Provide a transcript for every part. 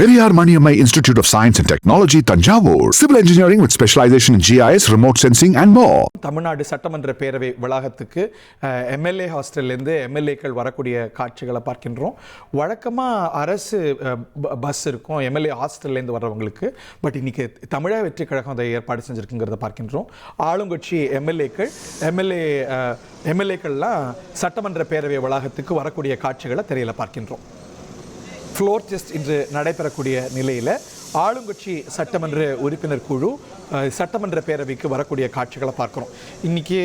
Periyar Maniammai Institute of Science and Technology, Tanjavur. Civil engineering with specialization in GIS, remote sensing and more. Tamil Nadu சட்டமன்ற பேரவை வளாகத்துக்கு MLA ஹாஸ்டல்லேருந்து எம்எல்ஏக்கள் வரக்கூடிய காட்சிகளை பார்க்கின்றோம். வழக்கமாக அரசு பஸ் இருக்கும் எம்எல்ஏ ஹாஸ்டல்லேருந்து வர்றவங்களுக்கு. பட் இன்றைக்கி தமிழக வெற்றி கழகம் அதை ஏற்பாடு செஞ்சுருக்குங்கிறத பார்க்கின்றோம். ஆளுங்கட்சி எம்எல்ஏக்கள்லாம் சட்டமன்ற பேரவை வளாகத்துக்கு வரக்கூடிய காட்சிகளை திரையில பார்க்கின்றோம். ஃப்ளோர் டெஸ்ட் இன்று நடைபெறக்கூடிய நிலையில் ஆளுங்கட்சி சட்டமன்ற உறுப்பினர் குழு சட்டமன்ற பேரவைக்கு வரக்கூடிய காட்சிகளை பார்க்குறோம். இன்றைக்கி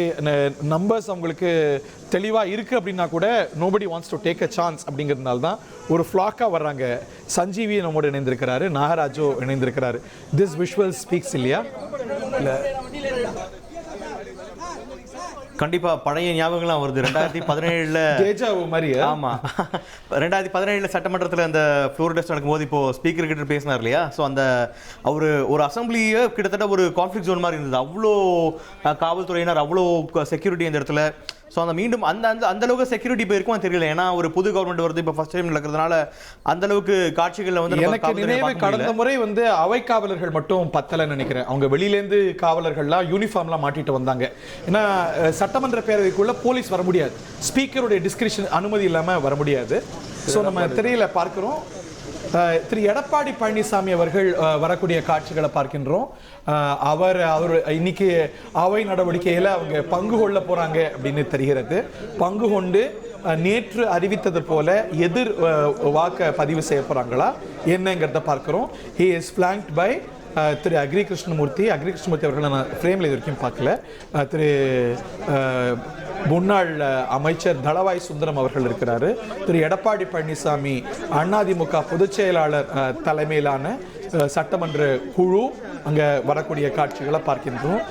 நம்பர்ஸ் அவங்களுக்கு தெளிவாக இருக்குது அப்படின்னா கூட nobody wants to take a chance அப்படிங்கிறதுனால தான் ஒரு ஃப்ளாக்காக வர்றாங்க. சஞ்சீவி நம்மோடு இணைந்திருக்கிறாரு, நாகராஜோ இணைந்திருக்கிறாரு. திஸ் விஷுவல் ஸ்பீக்ஸ் இல்லையா? இல்லை கண்டிப்பாக பழைய ஞாபகங்கள்லாம் வருது. 2017 மாதிரி. ஆமாம், 2017 சட்டமன்றத்தில் அந்த ஃப்ளோர் டெஸ்ட் நடக்கும்போது இப்போது ஸ்பீக்கர் கிட்ட பேசினார் இல்லையா? ஸோ அந்த அவர் ஒரு அசம்பிளியை கிட்டத்தட்ட ஒரு கான்ஃப்ளிக்ட் ஜோன் மாதிரி இருந்தது. அவ்வளோ காவல்துறையினர், அவ்வளோ செக்யூரிட்டி அந்த இடத்துல. ஸோ அந்த மீண்டும் அந்த அளவுக்கு செக்யூரிட்டி இப்போ இருக்குமா தெரியல. ஏன்னா ஒரு புது கவர்மெண்ட் வருது, இப்போ ஃபர்ஸ்ட் டைம் நடக்கிறதுனால அந்த அளவுக்கு காட்சிகளில் வந்து எனக்கு நினைவு கடந்த முறை வந்து அவை காவலர்கள் மட்டும் பத்தலைன்னு நினைக்கிறேன். அவங்க வெளியிலேருந்து காவலர்கள்லாம் யூனிஃபார்ம்லாம் மாட்டிட்டு வந்தாங்க. ஏன்னா சட்டமன்ற பேரவைக்குள்ள போலீஸ் வர முடியாது, ஸ்பீக்கருடைய டிஸ்கிரிப்ஷன் அனுமதி இல்லாமல் வர முடியாது. ஸோ நம்ம திரையில பார்க்கிறோம். திரு எடப்பாடி பழனிசாமி அவர்கள் வரக்கூடிய காட்சிகளை பார்க்கின்றோம். அவர் இன்னைக்கு அவை நடவடிக்கையில் அவங்க பங்கு கொள்ள போறாங்க அப்படின்னு தெரிகிறது. பங்கு கொண்டு நேற்று அறிவித்தது போல எதிர் வாக்க பதிவு செய்ய போறாங்களா என்னங்கிறத பார்க்கிறோம். He is flanked by Thiru Agri Krishnamurthy அவர்களை நான் ஃப்ரேமில் இது வரைக்கும் பார்க்கல. திரு முன்னாள் அமைச்சர் தளவாய் சுந்தரம் அவர்கள் இருக்கிறாரு. திரு எடப்பாடி பழனிசாமி அதிமுக பொதுச் செயலாளர் தலைமையிலான சட்டமன்ற குழு அங்கே வரக்கூடிய காட்சிகளை பார்க்கின்றோம்.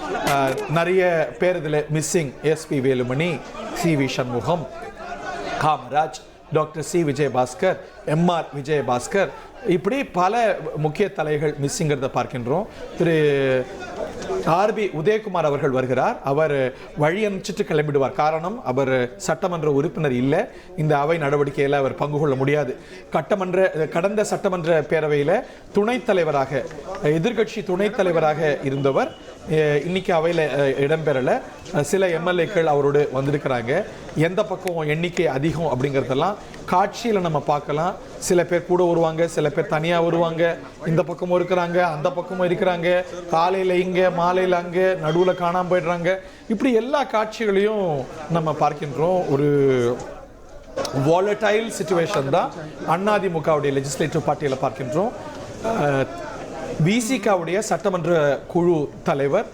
நிறைய பேர் இதில் missing. SP Velumani, CV. Shanmugam, Kamaraj, doctor C. Vijayabaskar, MR Vijayabaskar, இப்படி பல முக்கிய தலைகள் மிஸ்ஸிங்கிறத பார்க்கின்றோம். திரு ஆர்பி உதயகுமார் அவர்கள் வருகிறார். அவர் வழி அனுப்பிச்சிட்டு கிளம்பிடுவார். காரணம், அவர் சட்டமன்ற உறுப்பினர் இல்லை. இந்த அவை நடவடிக்கையில் அவர் பங்கு கொள்ள முடியாது. கடந்த சட்டமன்ற பேரவையில் துணைத் தலைவராக, எதிர்கட்சி துணைத் தலைவராக இருந்தவர் இன்னைக்கு அவையில் இடம்பெறலை. சில எம்எல்ஏக்கள் அவரோடு வந்திருக்கிறாங்க. எந்த பக்கம் எண்ணிக்கை அதிகம் அப்படிங்கிறதெல்லாம் காட்சியில் நம்ம பார்க்கலாம். சில பேர் கூட வருவாங்க, சில பேர் தனியாக வருவாங்க. இந்த பக்கமும் இருக்கிறாங்க, அந்த பக்கமும் இருக்கிறாங்க. காலையில் இங்கே, மாலையில் அங்கே, நடுவில் காணாமல் போயிடுறாங்க. இப்படி எல்லா காட்சிகளையும் நம்ம பார்க்கின்றோம். ஒரு வாலடைல் சிச்சுவேஷன் தான் அதிமுகவுடைய லெஜிஸ்லேட்டிவ் பார்ட்டியில் பார்க்கின்றோம். விசிகாவுடைய சட்டமன்ற குழு தலைவர்,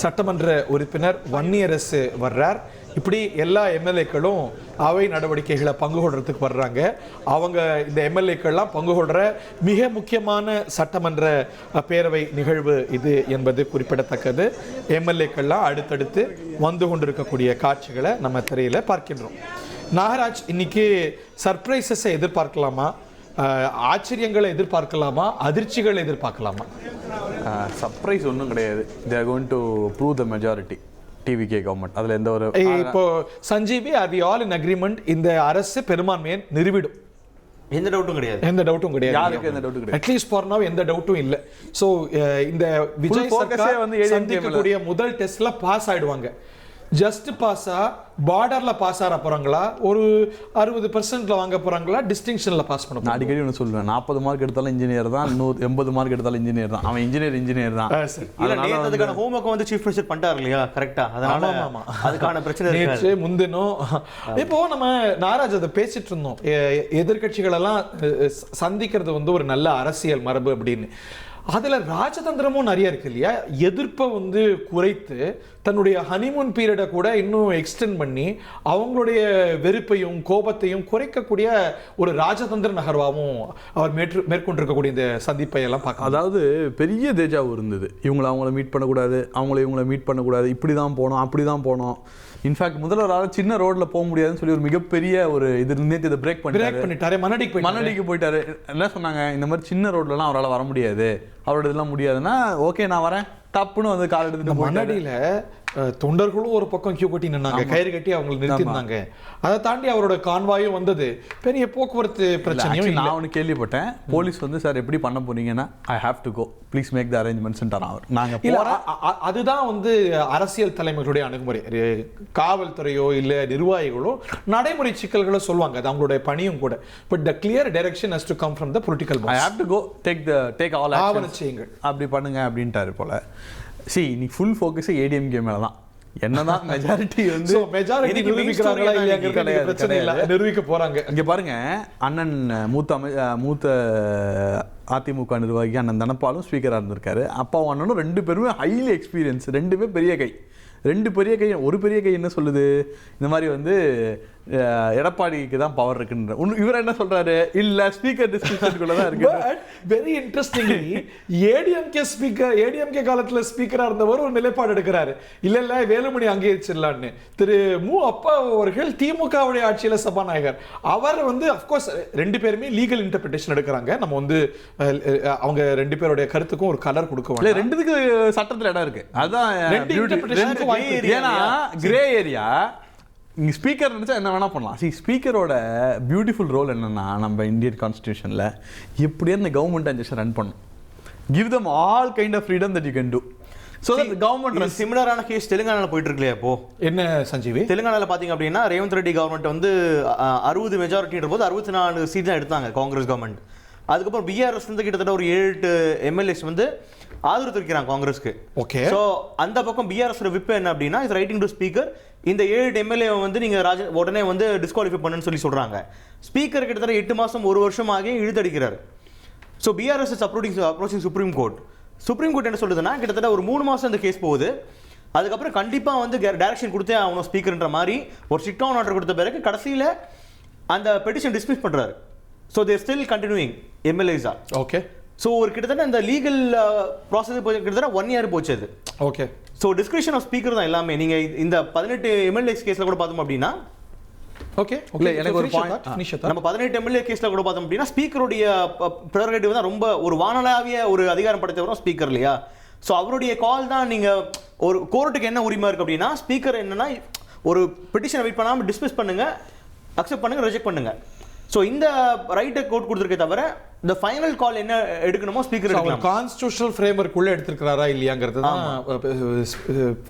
சட்டமன்ற உறுப்பினர் வன்னியரசு வர்றார். இப்படி எல்லா எம்எல்ஏக்களும் அவை நடவடிக்கைகளை பங்கு கொள்றதுக்கு வர்றாங்க. அவங்க இந்த எம்எல்ஏக்கள்லாம் பங்கு கொள்கிற மிக முக்கியமான சட்டமன்ற பேரவை நிகழ்வு இது என்பது குறிப்பிடத்தக்கது. எம்எல்ஏக்கள்லாம் அடுத்தடுத்து வந்து கொண்டிருக்கக்கூடிய காட்சிகளை நம்ம திரையில பார்க்கின்றோம். நாகராஜ், இன்னைக்கு சர்ப்ரைசஸை எதிர்பார்க்கலாமா? ஆச்சரியங்களை எதிர்பார்க்கலாமா? அதிர்ச்சிகளை எதிர்பார்க்கலாமா? சர்ப்ரைஸ் ஒன்றும் கிடையாது. They are going to prove the majority TVK government. அதில் எந்த ஒரு இப்போ Sanjeevi, are we all in agreement? இந்த அரசு பெரும்பான்மையை நிறுவிடும், எந்த டவுட்டும் கிடையாது. யாருக்கு எந்த டவுட்டும் கிடையாது. அட்லீஸ்ட் ஃபார் நவ் எந்த டவுட்டும் இல்லை. ஸோ இந்த விஜய் சர்க்கார் வந்து சந்திக்கக்கூடிய முதல் டெஸ்ட்ல பாஸ் ஆயிடுவாங்க. ஜஸ்ட் பாஸா, பார்டர்ல பாஸ் ஆக போறாங்களா, ஒரு 60% வாங்க போறாங்களா, டிஸ்டிங்ஷன்ல பாஸ் பண்ண? நான் அடிக்கடி ஒன்று சொல்லுவேன், 40 மார்க் எடுத்தாலும் இன்ஜினியர் தான், 80 மார்க் எடுத்தாலும் இன்ஜினியர் தான். அவன் இன்ஜினியர் தான். அதுக்கான ஹோம்வொர்க் வந்து சீஃப் மினிஸ்டர் பண்ணிட்டார் இல்லையா? கரெக்டா? அதனால அதுக்கான பிரச்சனை நேற்று முந்தினோம். இப்போ நம்ம நாராஜ் அதை பேசிட்டு இருந்தோம், எதிர்கட்சிகள் எல்லாம் சந்திக்கிறது வந்து ஒரு நல்ல அரசியல் மரபு அப்படின்னு. அதுல ராஜதந்திரமும் நிறைய இருக்கு இல்லையா? எதிர்ப்பை வந்து குறைத்து தன்னுடைய ஹனிமூன் பீரியடை கூட இன்னும் எக்ஸ்டெண்ட் பண்ணி அவங்களுடைய வெறுப்பையும் கோபத்தையும் குறைக்கக்கூடிய ஒரு ராஜதந்திர நகர்வாகவும் அவர் மேற்கொண்டிருக்கக்கூடிய இந்த சந்திப்பை எல்லாம் பார்க்க. அதாவது பெரிய தேஜாவும் இருந்தது. அவங்கள மீட் பண்ணக்கூடாது, இவங்களை மீட் பண்ணக்கூடாது, இப்படி தான் போனோம், அப்படி தான் போனோம். இன்ஃபேக்ட் முதல்வரால் சின்ன ரோட்ல போக முடியாதுன்னு சொல்லி ஒரு மிகப்பெரிய ஒரு நேற்று இதை பிரேக் பண்ணிட்டாரு. மணடிக்கு போயிட்டாரு. என்ன சொன்னாங்க, இந்த மாதிரி சின்ன ரோட்லலாம் அவரால் வர முடியாது, அவரோட இதெல்லாம் முடியாதுன்னா ஓகே நான் வரேன், தப்புன்னு வந்து கால் எடுத்துட்டு மண்ணடியில தொண்டர்களும் ஒரு பக்கம் கியூ கட்டி நின்னாங்க, கயிறு கட்டி அவங்களை நிறுத்திருந்தாங்க. அதை தாண்டி அவரோட கான்வாயும் வந்தது, பெரிய போக்குவரத்து பிரச்சனையும். நான் ஒன்று கேள்விப்பட்டேன், போலீஸ் வந்து சார் எப்படி பண்ண போறீங்கன்னா I have to go please make the arrangements அவர் நாங்கள் அதுதான் வந்து அரசியல் தலைமைகளுடைய அணுகுமுறை. காவல்துறையோ இல்லை நிர்வாகிகளோ நடைமுறை சிக்கல்களோ சொல்லுவாங்க, அது அவங்களுடைய பணியும் கூட. But the clear direction has to come from the political boss. I have to go take all ஆவணச்செய்யுங்கள், அப்படி பண்ணுங்க அப்படின்ட்டாரு போல. இன்னைக்கு ஃபுல் ஃபோக்கஸ் ஏடிஎம்கே மேல தான். என்னதான் மெஜாரிட்டி வந்து மெஜாரிட்டி நிரூபிக்கிறாங்களா இல்லையாங்கிறது பிரச்சனை இல்லை, நிரூபிக்க போறாங்க. இங்க பாருங்க, அண்ணன் மூத்த அதிமுக நிர்வாகி அண்ணன் தனபாலும் ஸ்பீக்கராக இருந்திருக்காரு. அப்பாவும் அண்ணனும் 2 பேருமே ஹைலி எக்ஸ்பீரியன்ஸ், 2 பெரிய கை. 2 பெரிய கை, ஒரு பெரிய கை என்ன சொல்லுது, இந்த மாதிரி வந்து எடப்பாடிக்கு தான் பவர் இருக்குன்ற. இவர் என்ன சொல்றாரு, இல்ல ஸ்பீக்கர் டிஸ்கஷனுக்குள்ள தான் இருக்கு. Very interestingly ADMK speaker, ADMK காலத்துல ஸ்பீக்கரா இருந்தவர் ஒரு நிலைப்பாடு எடுக்கிறாரு, இல்ல வேலுமணி அங்கீகரிச்சிடலான்னு. திரு மு அப்பா அவர்கள் திமுகவுடைய ஆட்சியில சபாநாயகர், அவர் வந்து அப்கோர்ஸ் 2 பேருமே லீகல் இன்டர்பிரேஷன் எடுக்கிறாங்க. நம்ம வந்து அவங்க 2 பேருடைய கருத்துக்கும் ஒரு கலர் கொடுக்க 2க்கு சட்டத்துல இடம் இருக்கு. அதான் ஏன்னா கிரே ஏரியா. இங்கே ஸ்பீக்கர் நினச்சா என்ன வேணால் பண்ணலாம். ஸ்பீக்கரோட பியூட்டிஃபுல் ரோல் என்னென்னா, நம்ம இந்தியன் கான்ஸ்டியூஷனில் எப்படியே இந்த கவர்மெண்ட் அஞ்சு ரன் பண்ணும், give them all kind of freedom that you can do. So government சிமிலரான கேஸ் தெலுங்கானாவில் போயிட்டு இருக்கு இல்லையா? இப்போ என்ன சஞ்சீவி, தெலுங்கானாவில் பார்த்தீங்க அப்படின்னா ரேவந்த் ரெட்டி கவர்மெண்ட் வந்து 60 மெஜாரிட்டின்ற போது 64 சீட் தான் எடுத்தாங்க காங்கிரஸ் கவர்மெண்ட். அதுக்கப்புறம் பிஆர்எஸ் வந்து கிட்டத்தட்ட ஒரு 7 எம்எல்ஏஸ் வந்து ஆதரவு தெரிவிக்கிறாங்க காங்கிரஸ்க்கு. ஓகே. ஸோ அந்த பக்கம் பிஆர்எஸ் விப் என்ன அப்படின்னா, இது ரைட்டிங் டு ஸ்பீக்கர், இந்த 7 எம்எல்ஏ வந்து நீங்க உடனே வந்து டிஸ்குவாலிஃபை பண்ணுன்னு சொல்லி சொல்றாங்க. ஸ்பீக்கர் கிட்டத்தட்ட 8 மாசம் 1 வருஷம் ஆகி இழுத்தடிக்கிறாரு. So BRS is approaching supreme court. Supreme court என்ன சொல்லுதுன்னா, கிட்டத்தட்ட ஒரு 3 மாசம் இந்த கேஸ் போகுது. அதுக்கப்புறம் கண்டிப்பா வந்து டைரக்ஷன் கொடுத்தே ஆகணும் ஸ்பீக்கர்ன்ற மாதிரி ஒரு ஸ்ட்ரிக்ட் ஆன் ஆர்டர் கொடுத்த பிறகு கடைசியில் அந்த பெட்டிஷன் டிஸ்மிஸ் பண்றாரு. ஸோ தேர் ஸ்டில் கண்டினியூயிங் எம்எல்ஏஸா. ஓகே. ஸோ ஒரு கிட்டத்தட்ட இந்த லீகல் ப்ராசஸ் கிட்டத்தட்ட 1 இயர் போச்சு அது. Okay. So description of speaker தான் எல்லாமே. நீங்க இந்த 18 எம்எல்ஏஸ் கேஸ்ல கூட பார்த்தோம் அப்படின்னா, ஓகே இல்லை எனக்கு ஒரு பாயிண்ட், நம்ம 18 எம்எல்ஏ கேஸ்ல கூட பார்த்தோம் அப்படின்னா ஸ்பீக்கருடைய ப்ரெரோகேட்டிவ் தான் ரொம்ப ஒரு வானளாவிய ஒரு அதிகாரம் படைத்தவரும் ஸ்பீக்கர் இல்லையா? ஸோ அவருடைய கால் தான். நீங்க ஒரு கோர்ட்டுக்கு என்ன உரிமை இருக்கு அப்படின்னா, ஸ்பீக்கர் என்னன்னா ஒரு பெட்டிஷனை வெயிட் பண்ணாமல் டிஸ்மிஸ் பண்ணுங்க, அக்செப்ட் பண்ணுங்க, ரிஜெக்ட் பண்ணுங்க. ஸோ இந்த ரைட்டை கோர்ட் கொடுத்துருக்கே தவிர இந்த ஃபைனல் கால் என்ன எடுக்கணுமோ ஸ்பீக்கர் எடுக்கலாம். கான்ஸ்டிடியூஷனல் ஃப்ரேம்வொர்க்குள்ள எடுத்துக்கிறாரா இல்லையாங்கிறது தான்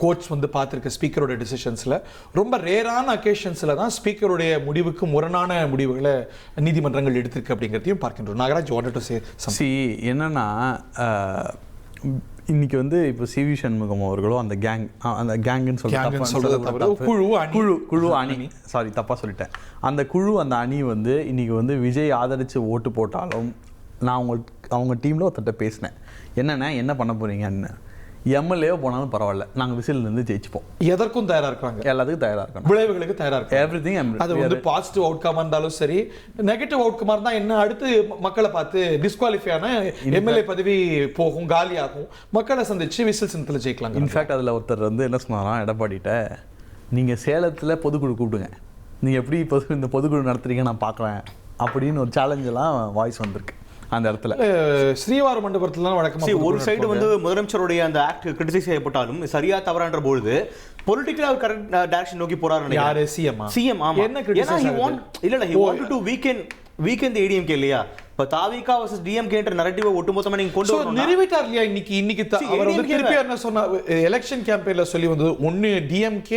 கோர்ட்ஸ் வந்து பார்த்துருக்க. ஸ்பீக்கரோட டிசிஷன்ஸில் ரொம்ப ரேரான அக்கேஷன்ஸில் தான் ஸ்பீக்கருடைய முடிவுக்கு முரணான முடிவுகளை நீதிமன்றங்கள் எடுத்திருக்கு அப்படிங்கிறதையும் பார்க்கின்றோம். நாகராஜ் வாண்டட் டு சே என்னன்னா இன்னைக்கு வந்து இப்போ சிவி சண்முகம் அவர்களோ அந்த கேங்குன்னு சொல்றது குழு அணி, சாரி தப்பா சொல்லிட்டேன், அந்த குழு அந்த அணி வந்து இன்னைக்கு வந்து விஜய் ஆதரிச்சு ஓட்டு போட்டாலும், நான் அவங்க டீம்ல ஒருத்தட்ட பேசினேன், என்னன்னா என்ன பண்ண போறீங்கன்னு. எம்எல்ஏ போனாலும் பரவாயில்ல, நாங்கள் விசில் இருந்து ஜெயிச்சுப்போம். எதற்கும் தயாரா இருக்காங்க, எல்லாத்துக்கும் தயாரா இருக்காங்க, விளைவுகளுக்கு தயாரா இருக்காங்க. எவ்ரிதிங். அது வந்து பாசிட்டிவ் அவுட்கமா இருந்தாலும் சரி, நெகட்டிவ் அவுட்கமா இருந்தா என்ன, அடுத்து மக்களை பார்த்து டிஸ்குவாலிஃபை ஆன எம்எல்ஏ பதவி போகும், காலியாகும், மக்களை சந்திச்சு விசில் சின்னத்தில் ஜெயிக்கலாம். இன்ஃபேக்ட் அதில் ஒருத்தர் வந்து என்ன சொன்னாராம் எடப்பாடிட்ட, நீங்கள் சேலத்தில் பொதுக்குழு கூப்பிடுங்க, நீங்கள் எப்படி இந்த பொதுக்குழு நடத்துறீங்க நான் பார்க்குறேன் அப்படின்னு ஒரு சேலஞ்செல்லாம் வாய்ஸ் வந்திருக்கு அந்த இடத்துல. ஸ்ரீவார மண்டபத்துல வழக்கமா ஒரு சைடு வந்து முதலமைச்சருடைய அந்த ஆக்ட் கிரிட்டிசைஸ் செய்யப்பட்டாலும் சரியா தவறான்ற பொழுது பொலிட்டிக்கலா அவர் கரெக்ட் டைரக்ஷன் நோக்கி போறாரு. யாரு? சிஎம். ஆமா. என்ன கிரிட்டிசைஸ் இல்ல he wanted to weaken the ADMK இல்லையா? இப்ப தாவிகா vs DMK என்ற நரேட்டிவ் ஒட்டுமொத்தமா நீங்க கொண்டு வரணும். நிரூபித்தார் இல்லையா இன்னைக்கு அவர் வந்து திருப்பி என்ன சொன்னா, எலெக்ஷன் கேம்பெயின்ல சொல்லி வந்து ஒன்னு DMK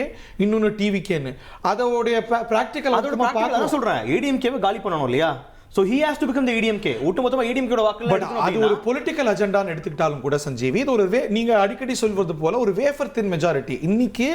இன்னொன்னு TVKன்னு, அதோட பிராக்டிகல் அவுட்கம் பார்க்க சொல்றேன். ADMK காலி பண்ணணும் இல்லையா? So he has to become the ADMK. ஒட்டுமொத்தமா ADMK ஓட வாக்குல அது ஒரு பொலிட்டிக்கல் அஜெண்டான்னு எடுத்துக்கிட்டாலும் கூட சஞ்சீவி, இது ஒரு நீங்க அடிக்கடி சொல்வது போல ஒரு வேஃபர் தின் மெஜாரிட்டி. இன்னைக்கு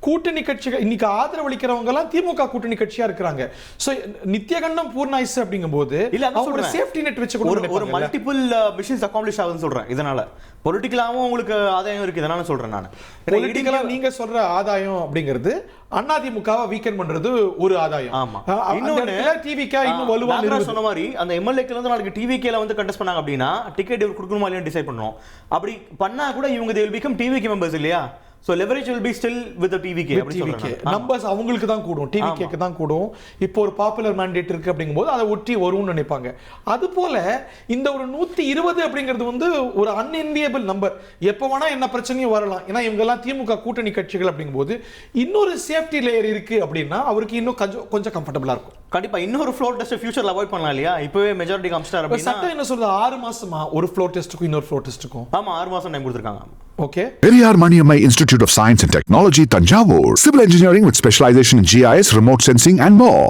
கூட்டணி கட்சிகள், இன்னைக்கு ஆதரவு அளிக்கிறவங்க எல்லாம் திமுக கூட்டணி கட்சியா இருக்காங்க. சோ நித்யகண்டம் பூர்ணாயிஸ் அப்படிங்கும்போது அவங்க சேஃப்டி நெட் வச்சு ஒரு மல்டிபிள் மிஷன்ஸ் அகாம்ப்ளிஷ் ஆகுதுன்னு சொல்றேன். இதனால பொலிட்டிக்கலாவும் உங்களுக்கு ஆதாயம் இருக்கு. இதனால சொல்றேன் நான். பொலிட்டிக்கலா நீங்க சொல்ற ஆதாயம் அப்படிங்கிறது அதிமுகவை வீக்கெண்ட் பண்றது ஒரு ஆதாயம். ஆமா. இன்னொன்னு TVK இன்னும் வலுவா சொன்ன மாதிரி அந்த எம்எல்ஏக்கள் வந்து நாளைக்கு TVKல வந்து கண்டெஸ்ட் பண்ணாங்க அப்படின்னா டிக்கெட் கொடுக்கணுமா இல்லையா டிசைட் பண்ணணும். அப்படி பண்ணா கூட இவங்க they will become TVK members இல்லையா? So leverage will be still with TVK அப்படி டிவிகே நம்பர்ஸ் அவங்களுக்கு தான் கூடும், டிவிகேக்கு தான் கூடும். இப்போ ஒரு பாப்புலர் மேண்டேட் இருக்கு அப்படிங்கும்போது அதை ஒட்டி வரும்னு நினைப்பாங்க. அது போல இந்த ஒரு 120 அப்படிங்கிறது வந்து ஒரு அன்என்வியபிள் நம்பர். எப்போ வேணா என்ன பிரச்சனையும் வரலாம். ஏன்னா இவங்க எல்லாம் திமுக கூட்டணி கட்சிகள் அப்படிங்கும்போது இன்னொரு சேஃப்டி லேயர் இருக்கு அப்படின்னா அவருக்கு இன்னும் கொஞ்சம் கம்ஃபர்டபுளா இருக்கும். கண்டிப்பா இன்னொரு ஃப்ளோர் டெஸ்ட் ஃபியூச்சர்ல அவாய்ட் பண்ணலாம் இல்லையா? இப்பவே மெஜாரிட்டி காமிச்சிட்டார் அப்படின்னா சட்டம் என்ன சொல்றது, 6 மாசமா ஒரு ஃப்ளோர் டெஸ்ட்டுக்கும் இன்னொரு ஃப்ளோர் டெஸ்ட்டுக்கும்? ஆமா 6 மாசம் டைம் கொடுத்துருக்காங்க. Okay. Periyar Maniammai Institute of Science and Technology, Tanjavur. Civil engineering with specialization in GIS, remote sensing and more.